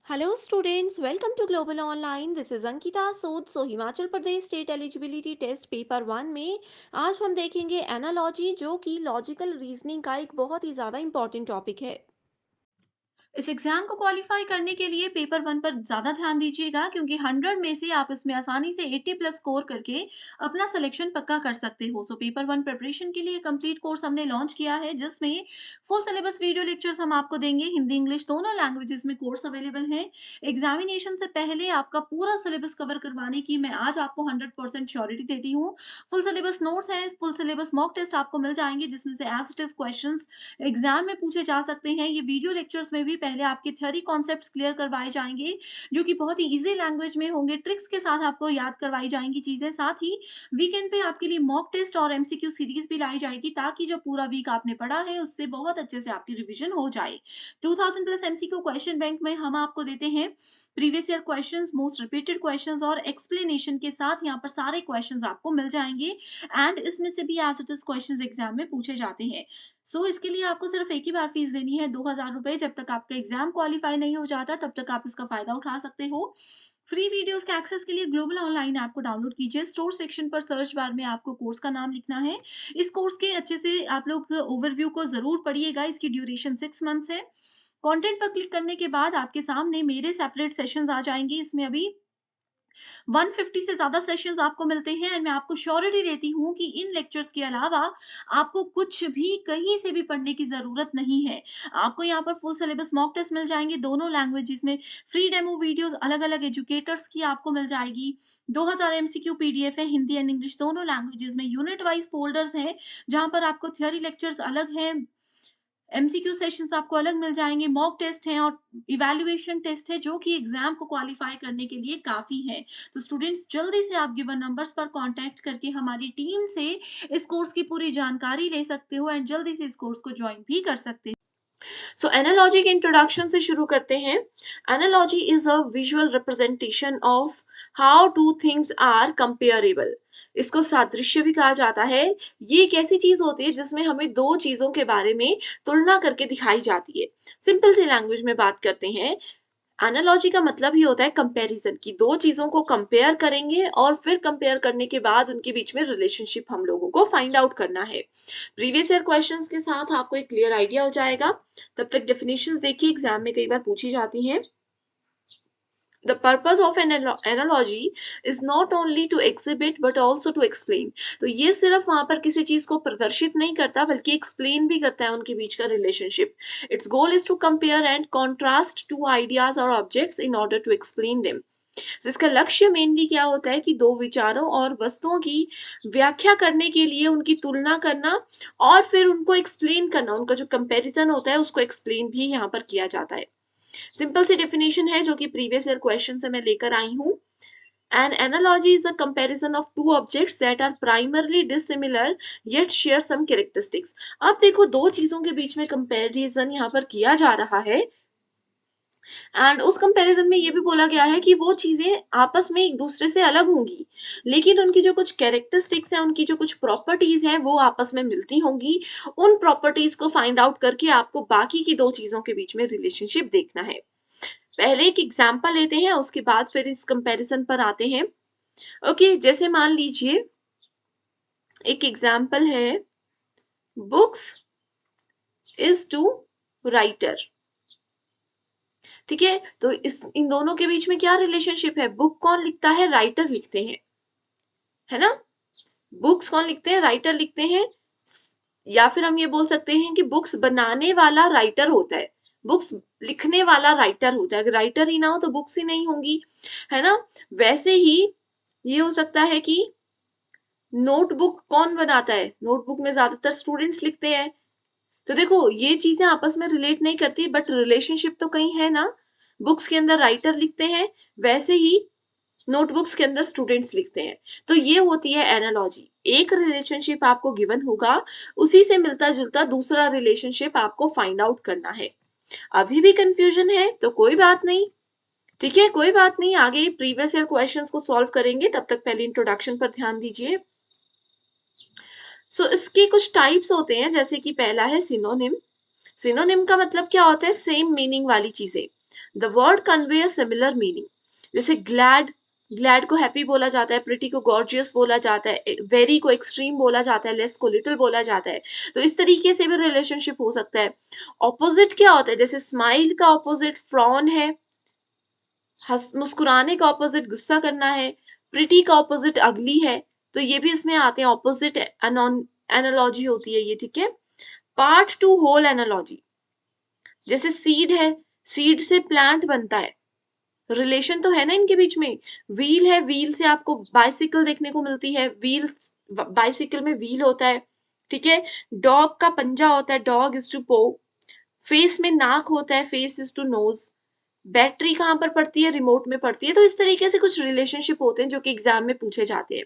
Hello students, welcome to Global Online. This is Ankita Sood. Himachal Pradesh state eligibility test paper 1 में आज हम देखेंगे analogy, जो कि लॉजिकल रीजनिंग का एक बहुत ही ज़्यादा इंपॉर्टेंट टॉपिक है। इस एग्जाम को क्वालिफाई करने के लिए पेपर वन पर ज्यादा ध्यान दीजिएगा क्योंकि 100 में से आप इसमें आसानी से 80 प्लस स्कोर करके अपना सिलेक्शन पक्का कर सकते हो। सो पेपर वन प्रिपरेशन के लिए कंप्लीट कोर्स हमने लॉन्च किया है जिसमें फुल सिलेबस वीडियो लेक्चर्स हम आपको देंगे। हिंदी इंग्लिश दोनों लैंग्वेजेस में कोर्स अवेलेबल है। एग्जामिनेशन से पहले आपका पूरा सिलेबस कवर करवाने की मैं आज आपको 100% श्योरिटी देती हूँ। फुल सिलेबस नोट्स है, फुल सिलेबस मॉक टेस्ट आपको मिल जाएंगे जिसमें से as it is question exam में पूछे जा सकते हैं। ये वीडियो लेक्चर्स में भी पहले आपके थ्योरी कॉन्सेप्ट्स क्लियर करवाए जाएंगे जो कि बहुत ही इजी लैंग्वेज में होंगे, ट्रिक्स के साथ आपको याद करवाई जाएंगी चीजें। साथ ही वीकेंड पे आपके लिए मॉक टेस्ट और एमसीक्यू सीरीज भी लाई जाएगी ताकि जो पूरा वीक आपने पढ़ा है उससे बहुत अच्छे से आपकी रिवीजन हो जाए। 2000 प्लस एमसीक्यू क्वेश्चन बैंक में हम आपको देते हैं previous year questions, most repeated questions और एक्सप्लेनेशन के साथ। यहाँ पर सारे क्वेश्चंस आपको मिल जाएंगे एंड इसमें से भी as it is questions exam में पूछे जाते हैं। इसके लिए आपको सिर्फ एक ही बार फीस देनी है, 2000 रुपए। जब तक आपका एग्जाम क्वालिफाई नहीं हो जाता तब तक आप इसका फायदा उठा सकते हो। फ्री वीडियोस के एक्सेस के लिए ग्लोबल ऑनलाइन ऐप को डाउनलोड कीजिए। स्टोर सेक्शन पर सर्च बार में आपको कोर्स का नाम लिखना है। इस कोर्स के अच्छे से आप लोग ओवरव्यू को जरूर पढ़िएगा। इसकी ड्यूरेशन 6 मंथ्स है। कंटेंट पर क्लिक करने के बाद आपके सामने मेरे सेपरेट सेशंस आ जाएंगे। इसमें अभी 150 से ज़्यादा सेशंस आपको मिलते हैं एंड मैं आपको श्योरिटी देती हूँ कि इन लेक्चर्स के अलावा आपको कुछ भी कहीं से भी पढ़ने की ज़रूरत नहीं है। आपको यहाँ पर फुल सिलेबस मॉक टेस्ट मिल जाएँगे दोनों लैंग्वेजेस में। फ्री डेमो वीडियोज़ अलग-अलग एजुकेटर्स की आपको मिल जाएगी। 2000 एमसीक्यू पीडीएफ है, हिंदी एंड इंग्लिश दोनों लैंग्वेजेस में। यूनिट वाइज़ फ़ोल्डर्स हैं, जहाँ पर आपको थ्योरी लेक्चर्स अलग हैं, एमसीक्यू सेशंस आपको अलग मिल जाएँगे, मॉक टेस्ट हैं और इवैल्यूएशन टेस्ट है जो कि एग्ज़ाम को क्वालीफाई करने के लिए काफ़ी है। तो स्टूडेंट्स जल्दी से आप गिवन नंबर्स पर कॉन्टैक्ट करके हमारी टीम से इस कोर्स की पूरी जानकारी ले सकते हो एंड जल्दी से इस कोर्स को जॉइन भी कर सकते हो। एनालॉजी के इंट्रोडक्शन से शुरू करते हैं। Analogy is a visual representation of how two things are comparable. इसको सादृश्य भी कहा जाता है। ये एक ऐसी चीज होती है जिसमें हमें दो चीजों के बारे में तुलना करके दिखाई जाती है। सिंपल सी लैंग्वेज में बात करते हैं, एनालॉजी का मतलब ही होता है कंपैरिजन, की दो चीजों को कंपेयर करेंगे और फिर कंपेयर करने के बाद उनके बीच में रिलेशनशिप हम लोगों को फाइंड आउट करना है। प्रीवियस ईयर क्वेश्चंस के साथ आपको एक क्लियर आइडिया हो जाएगा। तब तक डेफिनेशंस देखिए, एग्जाम में कई बार पूछी जाती हैं। The purpose of an analogy is not only to exhibit but also to explain। तो ये सिर्फ वहां पर किसी चीज को प्रदर्शित नहीं करता बल्कि एक्सप्लेन भी करता है उनके बीच का relationship. Its goal is to compare and contrast two ideas और objects in order to explain them. तो इसका लक्ष्य मेनली क्या होता है कि दो विचारों और वस्तुओं की व्याख्या करने के लिए उनकी तुलना करना और फिर उनको एक्सप्लेन करना, उनका जो कंपैरिजन होता है उसको एक्सप्लेन भी यहाँ पर किया जाता है। सिंपल सी डेफिनेशन है जो कि प्रीवियस ईयर क्वेश्चन से मैं लेकर आई हूँ। An analogy is a comparison of two objects that are primarily dissimilar yet share some characteristics। अब देखो, दो चीजों के बीच में कंपैरिजन यहाँ पर किया जा रहा है एंड उस कंपैरिजन में ये भी बोला गया है कि वो चीजें आपस में एक दूसरे से अलग होंगी, लेकिन उनकी जो कुछ कैरेक्टरिस्टिक्स हैं, उनकी जो कुछ प्रॉपर्टीज हैं वो आपस में मिलती होंगी। उन प्रॉपर्टीज को फाइंड आउट करके आपको बाकी की दो चीजों के बीच में रिलेशनशिप देखना है। पहले एक एग्जाम्पल लेते हैं, उसके बाद फिर इस कंपैरिजन पर आते हैं। ओके, जैसे मान लीजिए एक एग्जाम्पल है, बुक्स इज टू राइटर। ठीक है, तो इस इन दोनों के बीच में क्या रिलेशनशिप है? बुक कौन लिखता है? राइटर लिखते हैं, है ना। बुक्स कौन लिखते हैं? राइटर लिखते हैं। या फिर हम ये बोल सकते हैं कि बुक्स बनाने वाला राइटर होता है, बुक्स लिखने वाला राइटर होता है। अगर राइटर ही ना हो तो बुक्स ही नहीं होंगी, है ना। वैसे ही ये हो सकता है कि नोटबुक कौन बनाता है? नोटबुक में ज्यादातर स्टूडेंट्स लिखते हैं। तो देखो, ये चीजें आपस में रिलेट नहीं करती बट रिलेशनशिप तो कहीं है ना। बुक्स के अंदर राइटर लिखते हैं, वैसे ही नोटबुक्स के अंदर स्टूडेंट्स लिखते हैं। तो ये होती है एनालॉजी। एक रिलेशनशिप आपको गिवन होगा, उसी से मिलता जुलता दूसरा रिलेशनशिप आपको फाइंड आउट करना है। अभी भी कंफ्यूजन है तो कोई बात नहीं, ठीक है, कोई बात नहीं, आगे प्रीवियस ईयर क्वेश्चंस को सॉल्व करेंगे। तब तक पहले इंट्रोडक्शन पर ध्यान दीजिए। इसके कुछ टाइप्स होते हैं, जैसे कि पहला है सिनोनिम। सिनोनिम का मतलब क्या होता है? सेम मीनिंग वाली चीजें। The word convey a similar meaning, जैसे ग्लैड, ग्लैड को हैप्पी बोला जाता है, प्रिटी को गॉर्जियस बोला जाता है, वेरी को एक्सट्रीम बोला जाता है, लेस को लिटिल बोला जाता है। तो इस तरीके से भी रिलेशनशिप हो सकता है। ऑपोजिट क्या होता है, जैसे स्माइल का ऑपोजिट फ्रॉन है, मुस्कुराने का ऑपोजिट गुस्सा करना है, प्रिटी का ऑपोजिट अगली है। तो ये भी इसमें आते हैं, ऑपोजिट एनालॉजी होती है ये, ठीक है। पार्ट टू होल एनालॉजी, जैसे सीड है, सीड से प्लांट बनता है, रिलेशन तो है ना इनके बीच में। व्हील है, व्हील से आपको बाइसिकल देखने को मिलती है, व्हील, बाइसिकल में व्हील होता है, ठीक है। डॉग का पंजा होता है, dog is to paw. Face में नाक होता है, face is to nose. Battery कहाँ पर पड़ती है, रिमोट में पड़ती है। तो इस तरीके से कुछ रिलेशनशिप होते हैं जो कि एग्जाम में पूछे जाते हैं।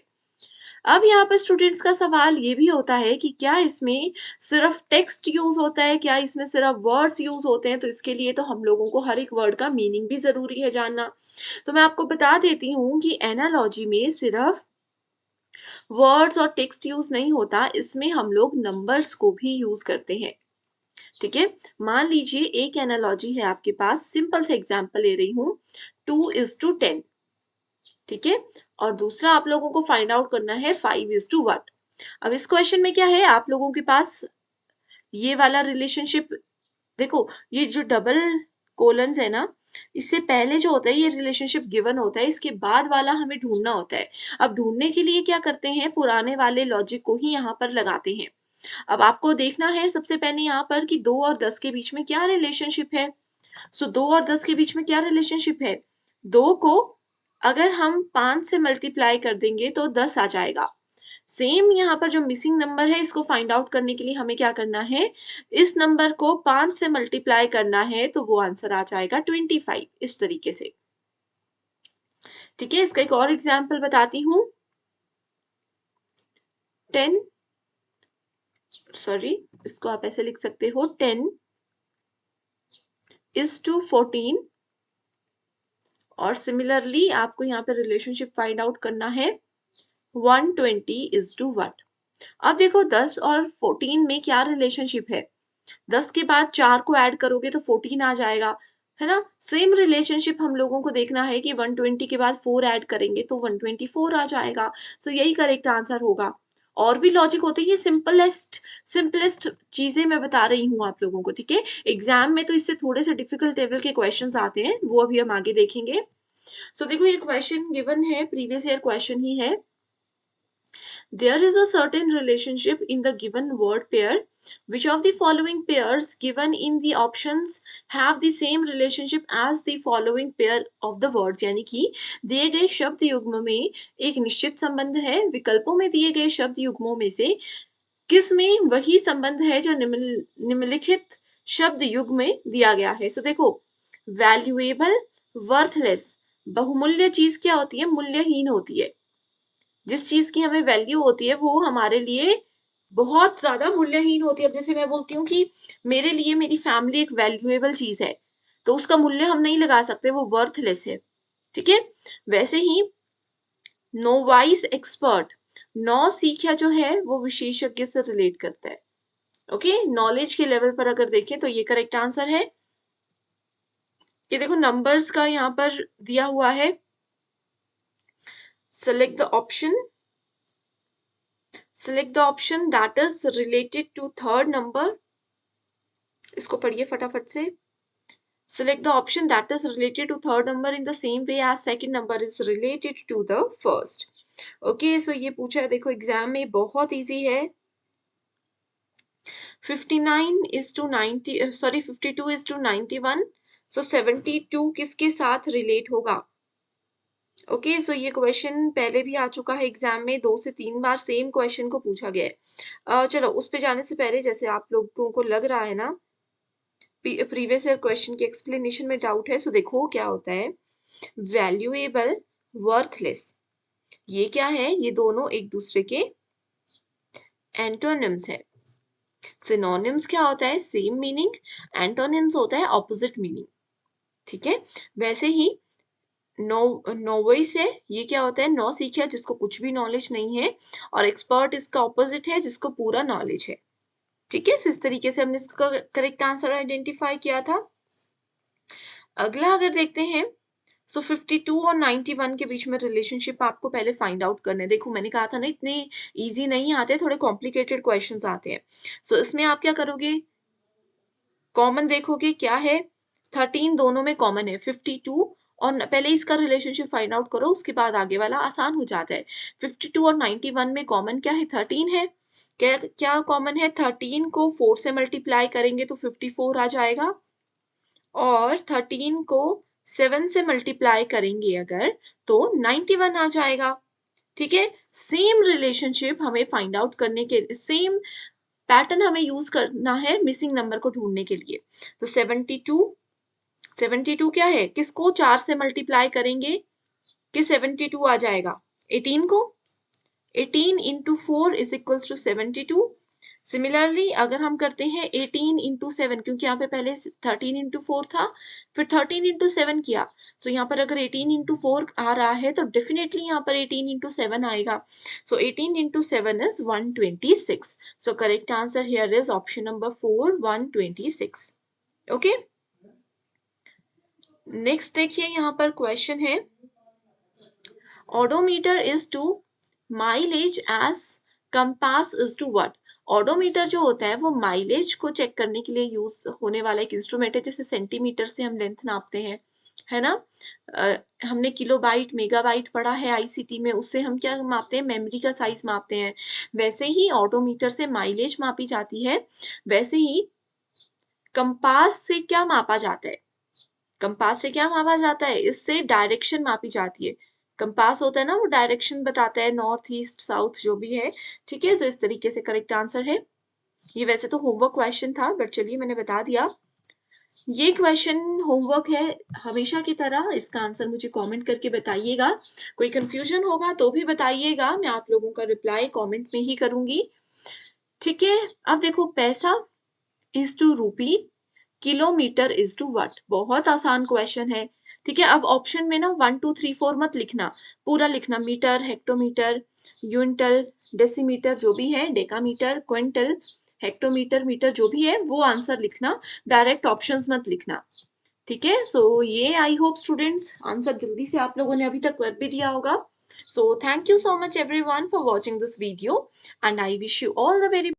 अब यहाँ पर स्टूडेंट्स का सवाल ये भी होता है कि क्या इसमें सिर्फ टेक्स्ट यूज होता है, क्या इसमें सिर्फ वर्ड्स यूज होते हैं। तो इसके लिए तो हम लोगों को हर एक वर्ड का मीनिंग भी जरूरी है जानना। तो मैं आपको बता देती हूँ कि एनालॉजी में सिर्फ वर्ड्स और टेक्स्ट यूज नहीं होता, इसमें हम लोग नंबर्स को भी यूज करते हैं, ठीक है। मान लीजिए एक एनालॉजी है आपके पास, सिंपल से एग्जांपल ले रही हूँ, 2:10, ठीक है। और दूसरा आप लोगों को फाइंड आउट करना है 5:1। अब इस क्वेश्चन में क्या है, आप लोगों के पास ये वाला रिलेशनशिप, देखो ये जो डबल कोलन्स है ना, इससे पहले जो होता है ये रिलेशनशिप गिवन होता है, इसके बाद वाला हमें ढूंढना होता है। अब ढूंढने के लिए क्या करते हैं, पुराने वाले लॉजिक को ही यहाँ पर लगाते हैं। अब आपको देखना है सबसे पहले यहाँ पर कि 2 और 10 के बीच में क्या रिलेशनशिप है। सो 2 और 10 के बीच में क्या रिलेशनशिप है, 2 को अगर हम 5 से मल्टीप्लाई कर देंगे तो 10 आ जाएगा। सेम यहाँ पर जो मिसिंग नंबर है, इसको फाइंड आउट करने के लिए हमें क्या करना है, इस नंबर को 5 से मल्टीप्लाई करना है, तो वो आंसर आ जाएगा 25, इस तरीके से, ठीक है। इसका एक और एग्जाम्पल बताती हूँ, 10, सॉरी, इसको आप ऐसे लिख सकते हो, 10:14। और सिमिलरली आपको यहाँ पे रिलेशनशिप फाइंड आउट करना है 120:1। अब देखो 10 और 14 में क्या रिलेशनशिप है, 10 के बाद 4 को ऐड करोगे तो 14 आ जाएगा, है ना। सेम रिलेशनशिप हम लोगों को देखना है कि 120 के बाद 4 ऐड करेंगे तो 124 आ जाएगा। सो यही करेक्ट आंसर होगा। और भी लॉजिक होते हैं, ये सिंपलेस्ट चीजें मैं बता रही हूँ आप लोगों को, ठीक है। एग्जाम में तो इससे थोड़े से डिफिकल्ट लेवल के क्वेश्चंस आते हैं, वो अभी हम आगे देखेंगे। सो देखो ये क्वेश्चन गिवन है, प्रीवियस ईयर क्वेश्चन ही है। There is a certain relationship in the given word pair. Which of the following pairs given in the options have the same relationship as the following pair of the words? यानी कि दिए गए शब्द युग्म में एक निश्चित संबंध है, विकल्पों में दिए गए शब्द युग्मों में से किस में वही संबंध है जो निम्नलिखित शब्द युग्म में दिया गया है। सो देखो, वैल्यूएबल, वर्थलेस, बहुमूल्य चीज क्या होती है, मूल्यहीन होती है। जिस चीज की हमें वैल्यू होती है वो हमारे लिए बहुत ज्यादा मूल्यहीन होती है। अब जैसे मैं बोलती हूँ कि मेरे लिए मेरी फैमिली एक वैल्यूएबल चीज है, तो उसका मूल्य हम नहीं लगा सकते, वो वर्थलेस है, ठीक है। वैसे ही नोवाइस एक्सपर्ट, नौ सीखा जो है वो विशेषज्ञ से रिलेट करता है, ओके। नॉलेज के लेवल पर अगर देखें तो ये करेक्ट आंसर है। ये देखो नंबर्स का यहाँ पर दिया हुआ है, select the option that is related to third number। इसको पढ़िए फटाफट से। Select the option that is related to third number in the same way as second number is related to the first। Okay, so ये पूछा है, देखो exam में बहुत इजी है। 52:91, सो 72 किसके साथ रिलेट होगा। ओके, सो ये क्वेश्चन पहले भी आ चुका है एग्जाम में, 2 से 3 बार सेम क्वेश्चन को पूछा गया है। चलो उस पे जाने से पहले, जैसे आप लोगों को लग रहा है ना प्रीवियस ईयर क्वेश्चन की एक्सप्लेनेशन में डाउट है, सो देखो क्या होता है, वैल्यूएबल, वर्थलेस, ये क्या है, ये दोनों एक दूसरे के एंटोनिम्स है। सिनोनिम्स क्या होता है, सेम मीनिंग, एंटोनिम्स होता है ऑपोजिट मीनिंग, ठीक है। वैसे ही नोवाइस है, ये क्या होता है, नौ सीखिया जिसको कुछ भी नॉलेज नहीं है, और एक्सपर्ट इसका ऑपोजिट है जिसको पूरा नॉलेज है, ठीक है। सो इस तरीके से हमने इसका करेक्ट आंसर आइडेंटिफाई किया था। अगला अगर देखते हैं, सो 52 और 91 के बीच में रिलेशनशिप आपको पहले फाइंड आउट करना है। देखो मैंने कहा था ना इतने इजी नहीं आते, थोड़े कॉम्प्लिकेटेड क्वेश्चंस आते हैं। सो इसमें आप क्या करोगे, कॉमन देखोगे क्या है, 13 दोनों में कॉमन है, 52 और पहले इसका रिलेशनशिप फाइंड आउट करो, उसके बाद आगे वाला आसान हो जाता है। 52 और 91 में कॉमन क्या है, 13 है। क्या क्या कॉमन है, 13 को 4 से मल्टीप्लाई करेंगे तो 54 आ जाएगा, और 13 को 7 से मल्टीप्लाई करेंगे अगर तो 91 आ जाएगा। ठीक है, सेम रिलेशनशिप हमें फाइंड आउट करने के, सेम पैटर्न हमें यूज करना है मिसिंग नंबर को ढूंढने के लिए। तो 72 क्या है, किसको 4 से मल्टीप्लाई करेंगे कि 72 आ जाएगा, 18 को, 18 into 4 is equals to 72। Similarly अगर हम करते हैं 18 इंटू 7, क्योंकि यहाँ पे पहले 13 इंटू 4 था, फिर 13 इंटू 7 किया, सो यहाँ पर अगर 18 इंटू 4 आ रहा है तो डेफिनेटली यहाँ पर 18 इंटू 7 आएगा। So 18 into 7 is 126। So correct answer here is option number 4, 126। Okay, next देखिए यहाँ पर क्वेश्चन है, odometer is to mileage as compass is to what. Odometer जो होता है वो माइलेज को चेक करने के लिए यूज होने वाला एक इंस्ट्रूमेंट है, जैसे सेंटीमीटर से हम लेंथ नापते हैं, है ना। हमने किलोबाइट मेगाबाइट पढ़ा है आईसीटी में, उससे हम क्या मापते हैं, मेमोरी का साइज मापते हैं। वैसे ही ओडोमीटर से माइलेज मापी जाती है, वैसे ही कंपास से क्या मापा जाता है, कंपास से क्या मापा जाता है, इससे डायरेक्शन मापी जाती है। कंपास होता है ना, वो डायरेक्शन बताता है, नॉर्थ ईस्ट साउथ जो भी है। ठीक है, तो इस तरीके से करेक्ट आंसर है। ये वैसे तो होमवर्क क्वेश्चन था, बट चलिए मैंने बता दिया। ये क्वेश्चन होमवर्क है हमेशा की तरह, इसका आंसर मुझे कमेंट करके बताइएगा। कोई कंफ्यूजन होगा तो भी बताइएगा, मैं आप लोगों का रिप्लाई कमेंट में ही करूंगी। ठीक है, अब देखो, पैसा इज टू रूपी, किलोमीटर इज टू व्हाट। बहुत आसान क्वेश्चन है। ठीक है, अब ऑप्शन में ना 1 2 3 4 मत लिखना, पूरा लिखना, मीटर, हेक्टोमीटर, यूनिटल, डेसीमीटर जो भी है, डेकामीटर, क्विंटल, हेक्टोमीटर, मीटर जो भी है वो आंसर लिखना, डायरेक्ट ऑप्शंस मत लिखना। ठीक है, सो ये आई होप स्टूडेंट्स आंसर जल्दी से आप लोगों ने अभी तक कर भी दिया होगा। So thank you so much everyone for watching this video, and I wish you all the very